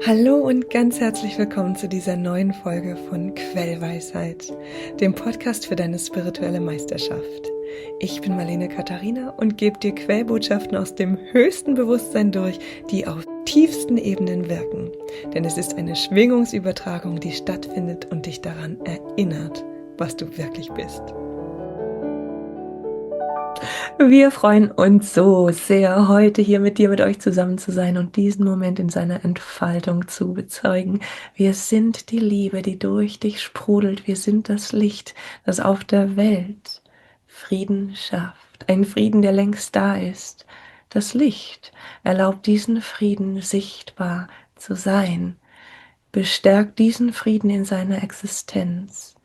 Hallo und ganz herzlich willkommen zu dieser neuen Folge von Quellweisheit, dem Podcast für deine spirituelle Meisterschaft. Ich bin Marlene Katharina und gebe dir Quellbotschaften aus dem höchsten Bewusstsein durch, die auf tiefsten Ebenen wirken. Denn es ist eine Schwingungsübertragung, die stattfindet und dich daran erinnert, was du wirklich bist. Wir freuen uns so sehr, heute hier mit dir, mit euch zusammen zu sein und diesen Moment in seiner Entfaltung zu bezeugen. Wir sind die Liebe, die durch dich sprudelt. Wir sind das Licht, das auf der Welt Frieden schafft. Ein Frieden, der längst da ist. Das Licht erlaubt diesen Frieden sichtbar zu sein, bestärkt diesen Frieden in seiner Existenz.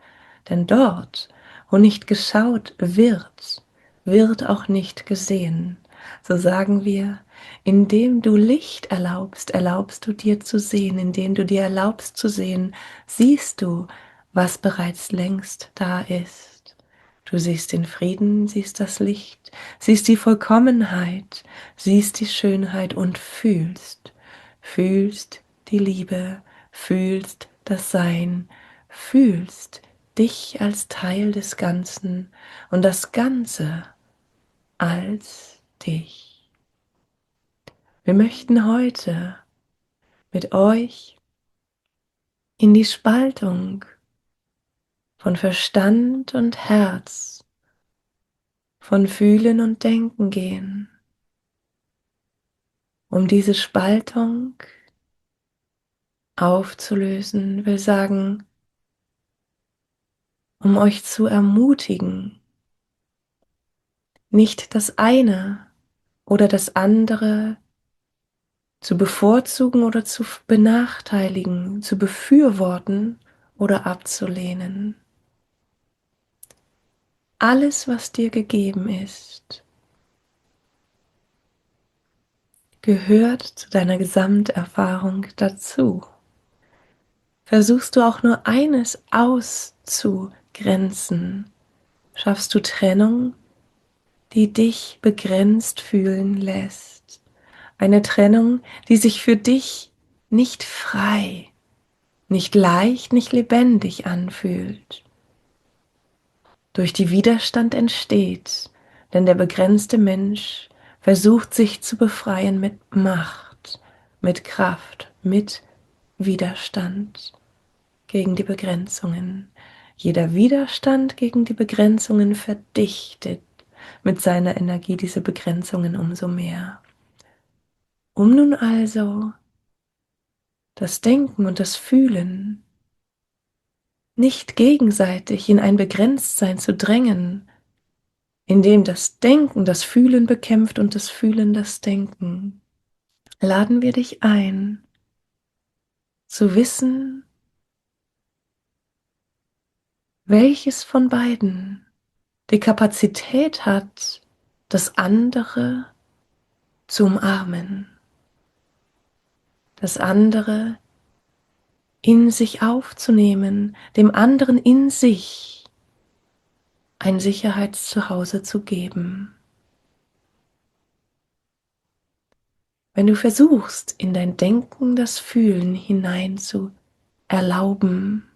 Denn dort, wo nicht geschaut wird auch nicht gesehen. So sagen wir, indem du Licht erlaubst, erlaubst du dir zu sehen. Indem du dir erlaubst zu sehen, siehst du, was bereits längst da ist. Du siehst den Frieden, siehst das Licht, siehst die Vollkommenheit, siehst die Schönheit und fühlst die Liebe, fühlst das Sein, fühlst dich als Teil des Ganzen und das Ganze als dich. Wir möchten heute mit euch in die Spaltung von Verstand und Herz, von Fühlen und Denken gehen, um diese Spaltung aufzulösen, will sagen, um euch zu ermutigen, nicht das eine oder das andere zu bevorzugen oder zu benachteiligen, zu befürworten oder abzulehnen. Alles, was dir gegeben ist, gehört zu deiner Gesamterfahrung dazu. Versuchst du auch nur eines auszugrenzen, schaffst du Trennung, die dich begrenzt fühlen lässt. Eine Trennung, die sich für dich nicht frei, nicht leicht, nicht lebendig anfühlt. Durch die Widerstand entsteht, denn der begrenzte Mensch versucht sich zu befreien mit Macht, mit Kraft, mit Widerstand gegen die Begrenzungen. Jeder Widerstand gegen die Begrenzungen verdichtet mit seiner Energie diese Begrenzungen umso mehr. Um nun also das Denken und das Fühlen nicht gegenseitig in ein Begrenztsein zu drängen, indem das Denken das Fühlen bekämpft und das Fühlen das Denken, laden wir dich ein, zu wissen, welches von beiden die Kapazität hat, das andere zu umarmen, das andere in sich aufzunehmen, dem anderen in sich ein Sicherheitszuhause zu geben. Wenn du versuchst, in dein Denken das Fühlen hinein zu erlauben,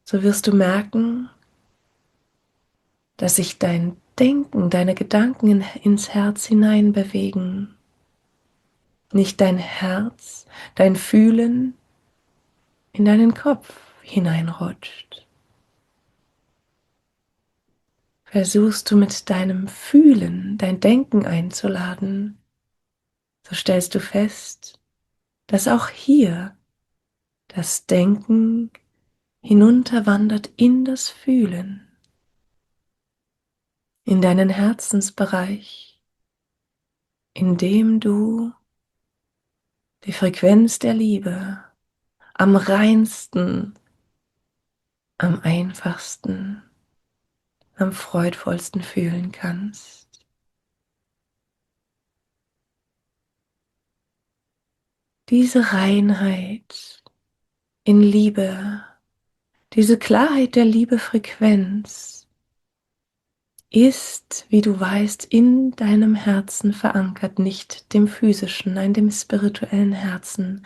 so wirst du merken, dass sich dein Denken, deine Gedanken ins Herz hinein bewegen. Nicht dein Herz, dein Fühlen in deinen Kopf hineinrutscht. Versuchst du mit deinem Fühlen dein Denken einzuladen, so stellst du fest, dass auch hier das Denken hinunterwandert in das Fühlen, in deinen Herzensbereich, in dem du die Frequenz der Liebe am reinsten, am einfachsten, am freudvollsten fühlen kannst. Diese Reinheit in Liebe, diese Klarheit der Liebe-Frequenz ist, wie du weißt, in deinem Herzen verankert, nicht dem physischen, nein, dem spirituellen Herzen.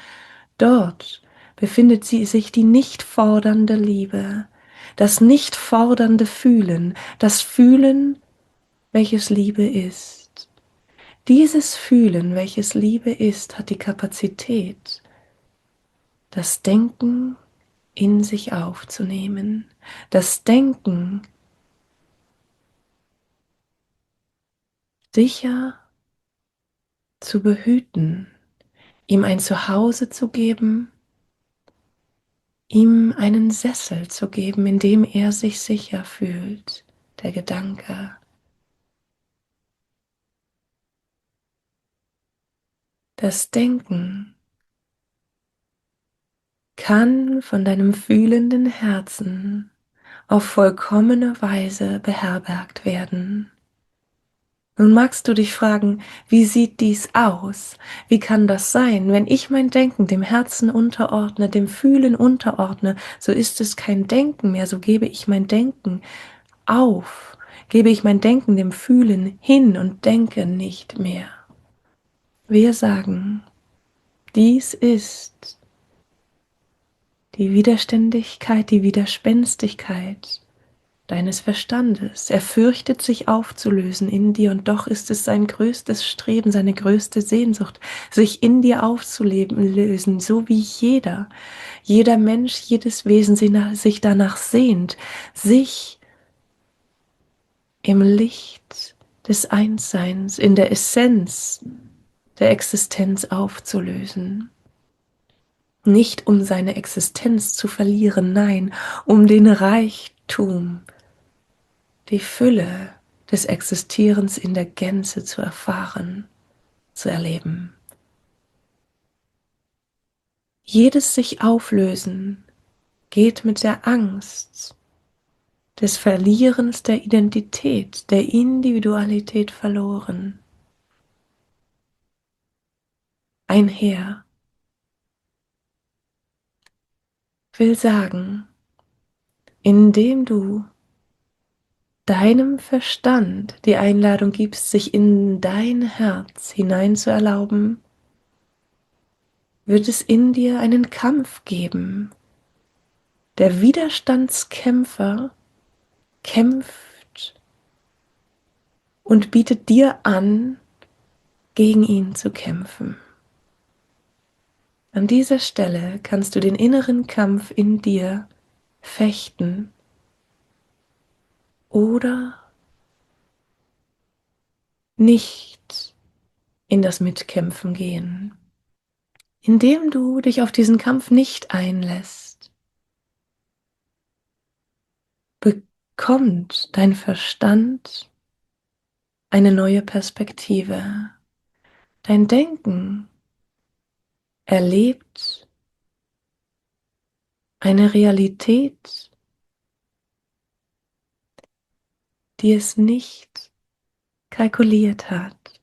Dort befindet sich die nicht fordernde Liebe, das nicht fordernde Fühlen, das Fühlen, welches Liebe ist. Dieses Fühlen, welches Liebe ist, hat die Kapazität, das Denken in sich aufzunehmen, das Denken sicher zu behüten, ihm ein Zuhause zu geben, ihm einen Sessel zu geben, in dem er sich sicher fühlt, der Gedanke. Das Denken kann von deinem fühlenden Herzen auf vollkommene Weise beherbergt werden. Nun magst du dich fragen, wie sieht dies aus? Wie kann das sein? Wenn ich mein Denken dem Herzen unterordne, dem Fühlen unterordne, so ist es kein Denken mehr, so gebe ich mein Denken auf, gebe ich mein Denken dem Fühlen hin und denke nicht mehr. Wir sagen, dies ist die Widerständigkeit, die Widerspenstigkeit deines Verstandes. Er fürchtet sich aufzulösen in dir, und doch ist es sein größtes Streben, seine größte Sehnsucht, sich in dir aufzulösen, so wie jeder Mensch, jedes Wesen sich danach sehnt, sich im Licht des Einsseins, in der Essenz der Existenz aufzulösen. Nicht um seine Existenz zu verlieren, nein, um den Reichtum, die Fülle des Existierens in der Gänze zu erfahren, zu erleben. Jedes sich auflösen geht mit der Angst des Verlierens der Identität, der Individualität verloren einher. Will sagen, indem du deinem Verstand die Einladung gibst, sich in dein Herz hinein zu erlauben, wird es in dir einen Kampf geben. Der Widerstandskämpfer kämpft und bietet dir an, gegen ihn zu kämpfen. An dieser Stelle kannst du den inneren Kampf in dir fechten oder nicht in das Mitkämpfen gehen. Indem du dich auf diesen Kampf nicht einlässt, bekommt dein Verstand eine neue Perspektive. Dein Denken erlebt eine Realität, die es nicht kalkuliert hat.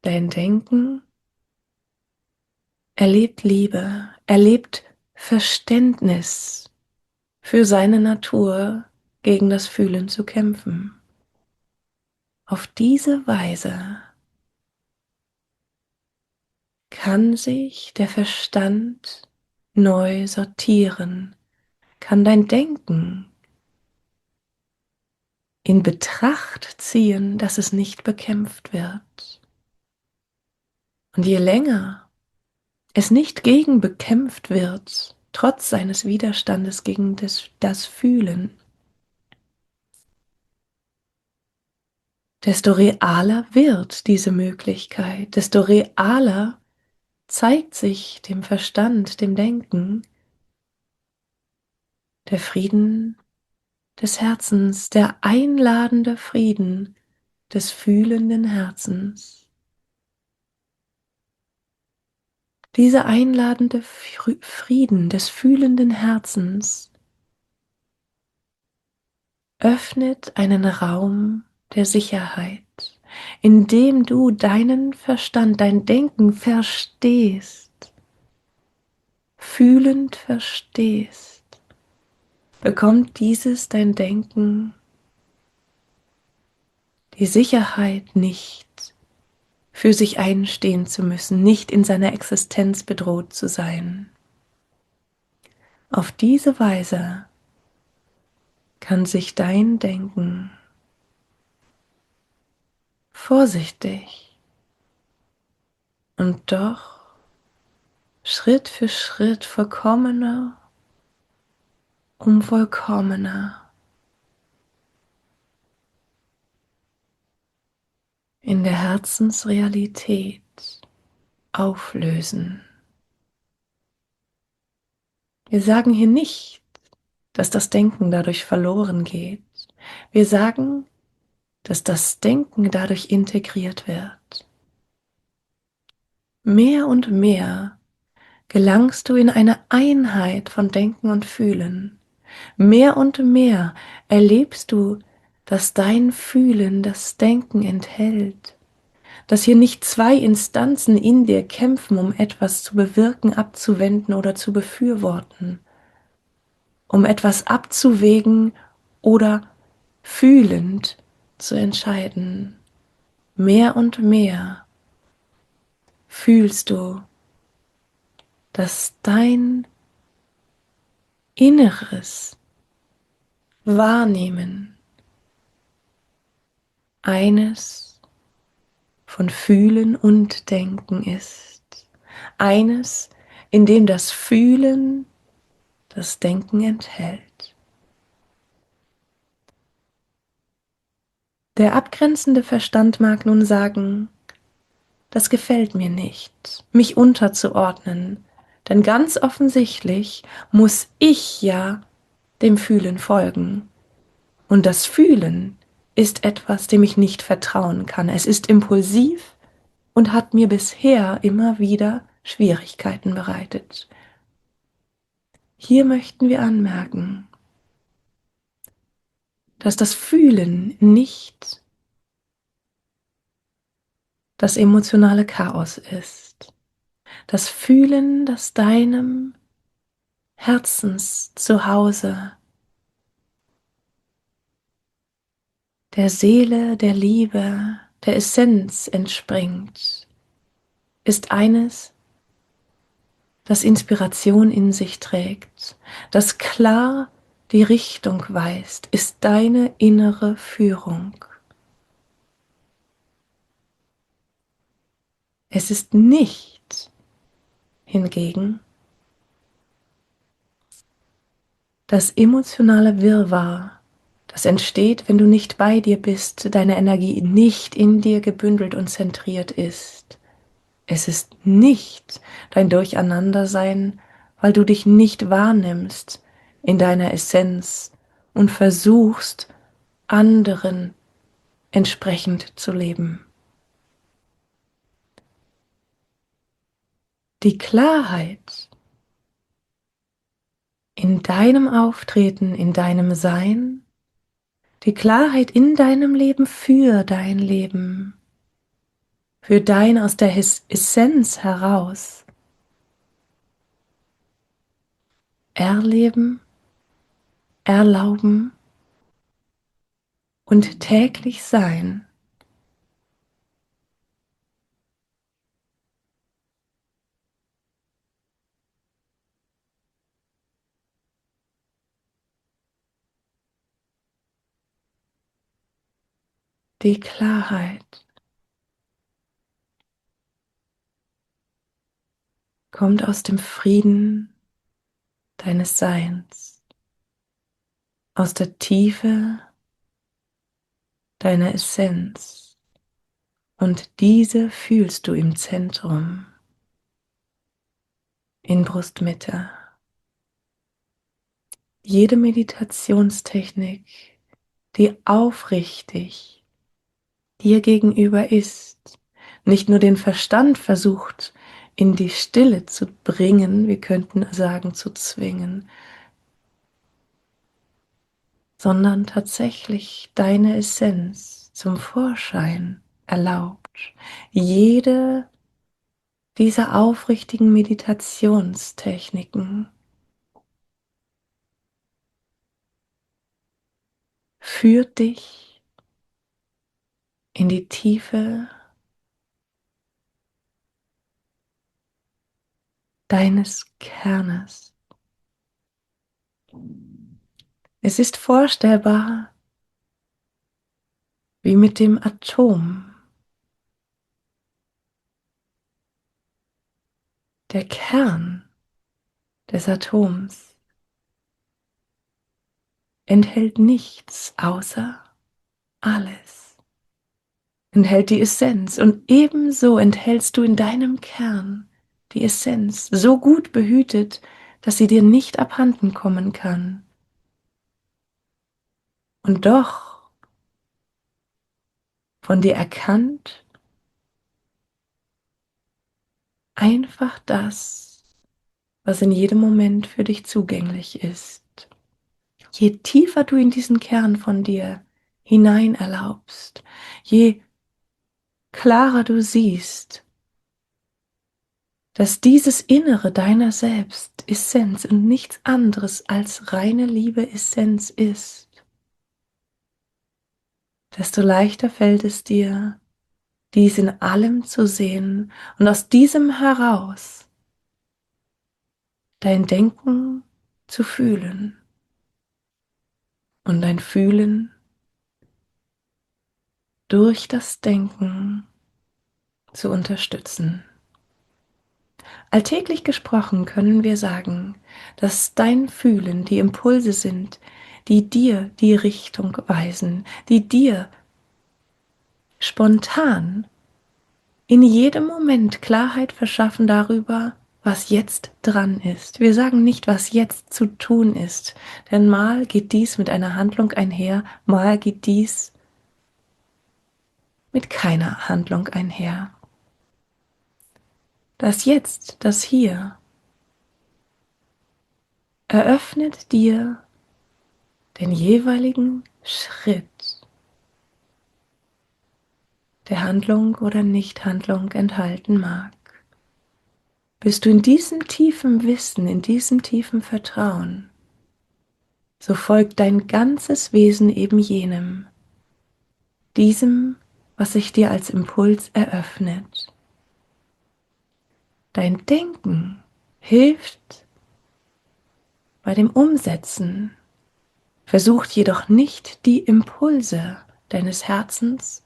Dein Denken erlebt Liebe, erlebt Verständnis für seine Natur, gegen das Fühlen zu kämpfen. Auf diese Weise kann sich der Verstand neu sortieren, kann dein Denken in Betracht ziehen, dass es nicht bekämpft wird. Und je länger es nicht gegen bekämpft wird, trotz seines Widerstandes gegen das Fühlen, desto realer wird diese Möglichkeit, desto realer zeigt sich dem Verstand, dem Denken, der Frieden des Herzens, der einladende Frieden des fühlenden Herzens. Dieser einladende Frieden des fühlenden Herzens öffnet einen Raum der Sicherheit, in dem du deinen Verstand, dein Denken verstehst, fühlend verstehst, bekommt dieses dein Denken die Sicherheit, nicht für sich einstehen zu müssen, nicht in seiner Existenz bedroht zu sein. Auf diese Weise kann sich dein Denken vorsichtig und doch Schritt für Schritt vollkommener, vollkommener in der Herzensrealität auflösen. Wir sagen hier nicht, dass das Denken dadurch verloren geht. Wir sagen, dass das Denken dadurch integriert wird. Mehr und mehr gelangst du in eine Einheit von Denken und Fühlen. Mehr und mehr erlebst du, dass dein Fühlen das Denken enthält, dass hier nicht zwei Instanzen in dir kämpfen, um etwas zu bewirken, abzuwenden oder zu befürworten, um etwas abzuwägen oder fühlend zu entscheiden. Mehr und mehr fühlst du, dass dein inneres Wahrnehmen eines von Fühlen und Denken ist. Eines, in dem das Fühlen das Denken enthält. Der abgrenzende Verstand mag nun sagen, das gefällt mir nicht, mich unterzuordnen, denn ganz offensichtlich muss ich ja dem Fühlen folgen. Und das Fühlen ist etwas, dem ich nicht vertrauen kann. Es ist impulsiv und hat mir bisher immer wieder Schwierigkeiten bereitet. Hier möchten wir anmerken, dass das Fühlen nicht das emotionale Chaos ist. Das Fühlen, das deinem Herzens Zuhause, der Seele, der Liebe, der Essenz entspringt, ist eines, das Inspiration in sich trägt, das klar die Richtung weist, ist deine innere Führung. Es ist nicht hingegen das emotionale Wirrwarr, das entsteht, wenn du nicht bei dir bist, deine Energie nicht in dir gebündelt und zentriert ist. Es ist nicht dein Durcheinandersein, weil du dich nicht wahrnimmst in deiner Essenz und versuchst, anderen entsprechend zu leben. Die Klarheit in deinem Auftreten, in deinem Sein, die Klarheit in deinem Leben für dein Leben, für dein aus der Essenz heraus erleben, erlauben und täglich sein. Die Klarheit kommt aus dem Frieden deines Seins, aus der Tiefe deiner Essenz. Und diese fühlst du im Zentrum, in Brustmitte. Jede Meditationstechnik, die aufrichtig dir gegenüber ist, nicht nur den Verstand versucht in die Stille zu bringen, wir könnten sagen zu zwingen, sondern tatsächlich deine Essenz zum Vorschein erlaubt. Jede dieser aufrichtigen Meditationstechniken führt dich in die Tiefe deines Kernes. Es ist vorstellbar wie mit dem Atom. Der Kern des Atoms enthält nichts außer alles. Enthält die Essenz und ebenso enthältst du in deinem Kern die Essenz, so gut behütet, dass sie dir nicht abhanden kommen kann. Und doch von dir erkannt einfach das, was in jedem Moment für dich zugänglich ist. Je tiefer du in diesen Kern von dir hinein erlaubst, je klarer du siehst, dass dieses Innere deiner selbst Essenz und nichts anderes als reine Liebe Essenz ist, desto leichter fällt es dir, dies in allem zu sehen und aus diesem heraus dein Denken zu fühlen und dein Fühlen durch das Denken zu unterstützen. Alltäglich gesprochen können wir sagen, dass dein Fühlen die Impulse sind, die dir die Richtung weisen, die dir spontan in jedem Moment Klarheit verschaffen darüber, was jetzt dran ist. Wir sagen nicht, was jetzt zu tun ist, denn mal geht dies mit einer Handlung einher, mal geht dies mit keiner Handlung einher. Das Jetzt, das Hier, eröffnet dir den jeweiligen Schritt, der Handlung oder Nichthandlung enthalten mag. Bist du in diesem tiefen Wissen, in diesem tiefen Vertrauen, so folgt dein ganzes Wesen eben jenem, diesem, was sich dir als Impuls eröffnet. Dein Denken hilft bei dem Umsetzen, versucht jedoch nicht die Impulse deines Herzens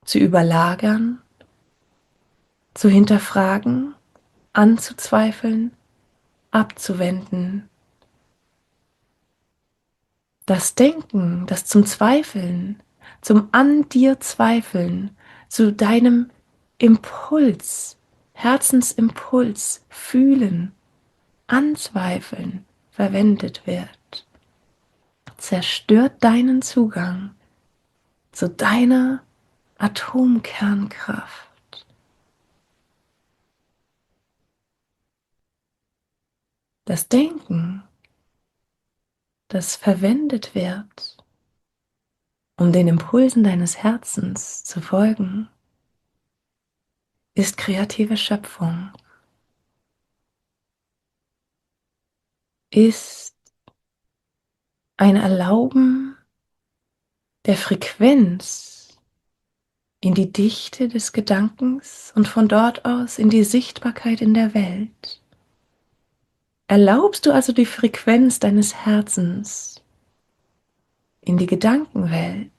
zu überlagern, zu hinterfragen, anzuzweifeln, abzuwenden. Das Denken, das zum Zweifeln, zum an dir Zweifeln, zu deinem Impuls, Herzensimpuls, Fühlen, Anzweifeln verwendet wird, zerstört deinen Zugang zu deiner Atomkernkraft. Das Denken, das verwendet wird, um den Impulsen deines Herzens zu folgen, ist kreative Schöpfung, ist ein Erlauben der Frequenz in die Dichte des Gedankens und von dort aus in die Sichtbarkeit in der Welt. Erlaubst du also die Frequenz deines Herzens in die Gedankenwelt,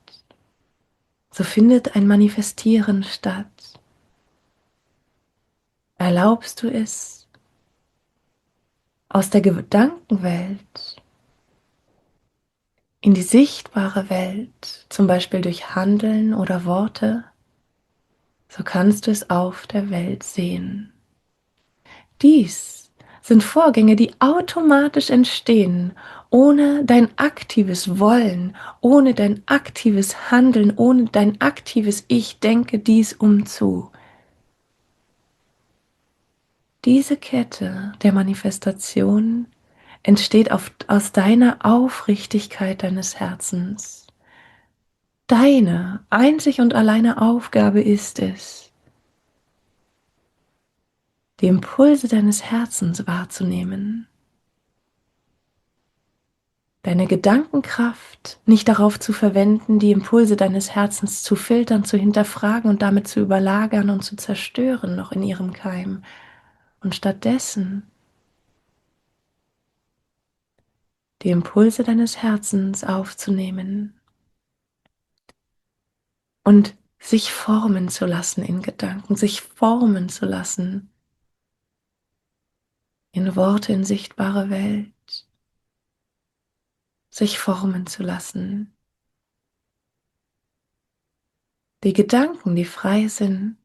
so findet ein Manifestieren statt. Erlaubst du es aus der Gedankenwelt in die sichtbare Welt, zum Beispiel durch Handeln oder Worte, so kannst du es auf der Welt sehen. Dies sind Vorgänge, die automatisch entstehen, ohne dein aktives Wollen, ohne dein aktives Handeln, ohne dein aktives Ich denke dies umzu. Diese Kette der Manifestation entsteht aus deiner Aufrichtigkeit deines Herzens. Deine einzig und alleine Aufgabe ist es, die Impulse deines Herzens wahrzunehmen, deine Gedankenkraft nicht darauf zu verwenden, die Impulse deines Herzens zu filtern, zu hinterfragen und damit zu überlagern und zu zerstören, noch in ihrem Keim. Und stattdessen die Impulse deines Herzens aufzunehmen und sich formen zu lassen in Gedanken, sich formen zu lassen in Worte, in sichtbare Welt, sich formen zu lassen. Die Gedanken, die frei sind,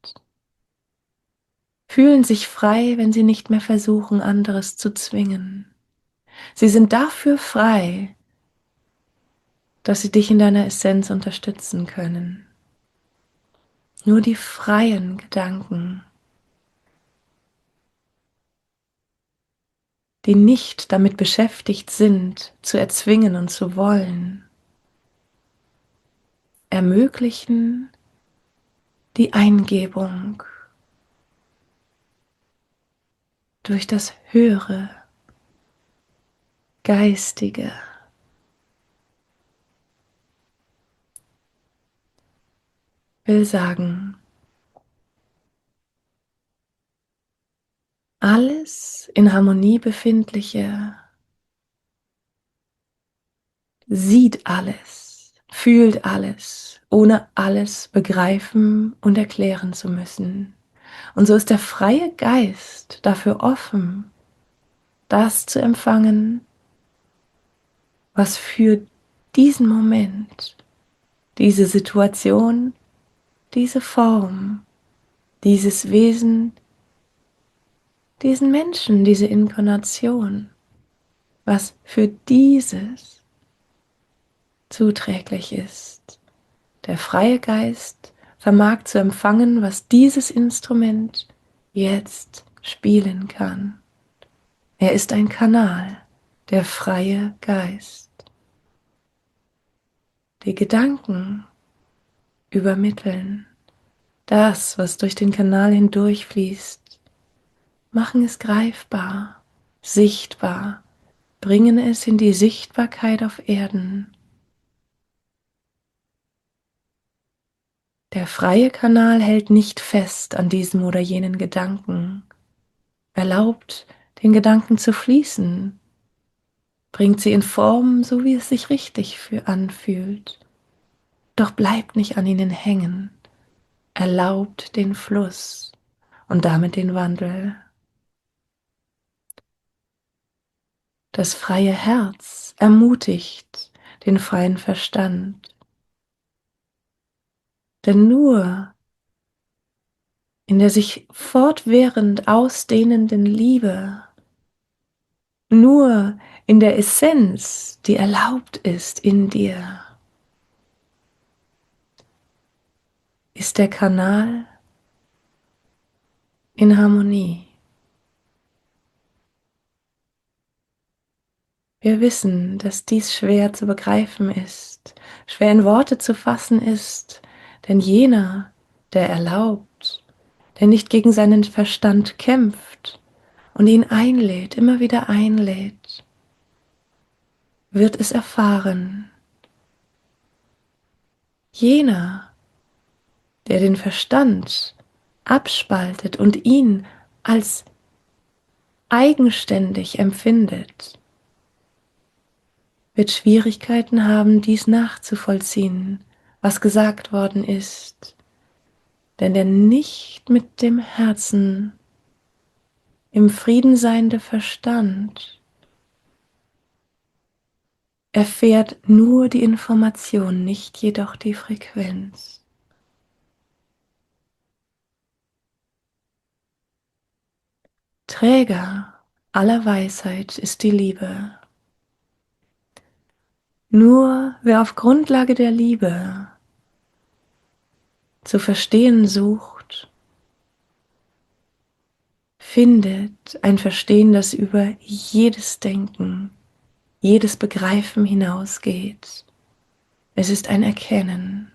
fühlen sich frei, wenn sie nicht mehr versuchen, anderes zu zwingen. Sie sind dafür frei, dass sie dich in deiner Essenz unterstützen können. Nur die freien Gedanken, die nicht damit beschäftigt sind, zu erzwingen und zu wollen, ermöglichen die Eingebung durch das Höhere, Geistige. Will sagen, alles in Harmonie befindliche sieht alles, fühlt alles, ohne alles begreifen und erklären zu müssen. Und so ist der freie Geist dafür offen, das zu empfangen, was für diesen Moment, diese Situation, diese Form, dieses Wesen, diesen Menschen, diese Inkarnation, was für dieses zuträglich ist. Der freie Geist vermag zu empfangen, was dieses Instrument jetzt spielen kann. Er ist ein Kanal, der freie Geist. Die Gedanken übermitteln das, was durch den Kanal hindurchfließt, machen es greifbar, sichtbar, bringen es in die Sichtbarkeit auf Erden. Der freie Kanal hält nicht fest an diesem oder jenen Gedanken, erlaubt den Gedanken zu fließen, bringt sie in Form, so wie es sich richtig für anfühlt, doch bleibt nicht an ihnen hängen, erlaubt den Fluss und damit den Wandel. Das freie Herz ermutigt den freien Verstand, denn nur in der sich fortwährend ausdehnenden Liebe, nur in der Essenz, die erlaubt ist in dir, ist der Kanal in Harmonie. Wir wissen, dass dies schwer zu begreifen ist, schwer in Worte zu fassen ist, denn jener, der erlaubt, der nicht gegen seinen Verstand kämpft und ihn einlädt, immer wieder einlädt, wird es erfahren. Jener, der den Verstand abspaltet und ihn als eigenständig empfindet, wird Schwierigkeiten haben, dies nachzuvollziehen, was gesagt worden ist. Denn der nicht mit dem Herzen im Frieden seiende Verstand erfährt nur die Information, nicht jedoch die Frequenz. Träger aller Weisheit ist die Liebe. Nur wer auf Grundlage der Liebe zu verstehen sucht, findet ein Verstehen, das über jedes Denken, jedes Begreifen hinausgeht. Es ist ein Erkennen.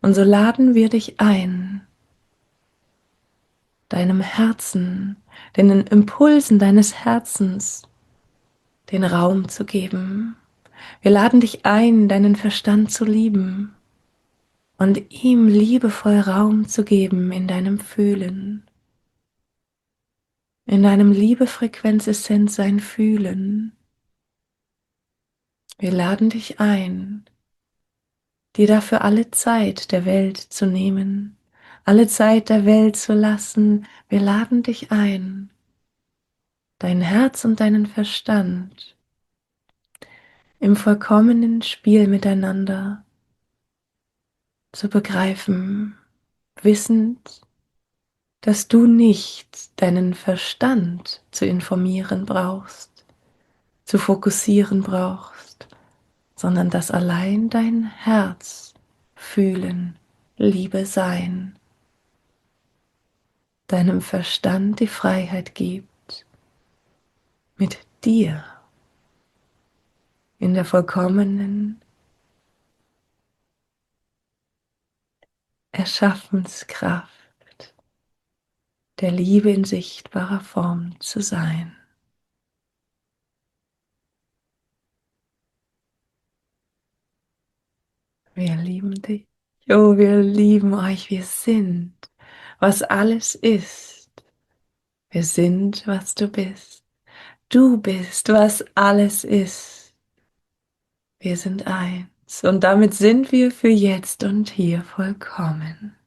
Und so laden wir dich ein, deinem Herzen, den Impulsen deines Herzens den Raum zu geben. Wir laden dich ein, deinen Verstand zu lieben und ihm liebevoll Raum zu geben in deinem Fühlen, in deinem Liebe-Frequenz-Essenz sein Fühlen. Wir laden dich ein, dir dafür alle Zeit der Welt zu nehmen, alle Zeit der Welt zu lassen. Wir laden dich ein, dein Herz und deinen Verstand im vollkommenen Spiel miteinander zu begreifen, wissend, dass du nicht deinen Verstand zu informieren brauchst, zu fokussieren brauchst, sondern dass allein dein Herz, Fühlen, Liebe sein, deinem Verstand die Freiheit gibt, mit dir in der vollkommenen Erschaffenskraft der Liebe in sichtbarer Form zu sein. Wir lieben dich. Oh, wir lieben euch. Wir sind, was alles ist. Wir sind, was du bist. Du bist, was alles ist. Wir sind eins. Und damit sind wir für jetzt und hier vollkommen.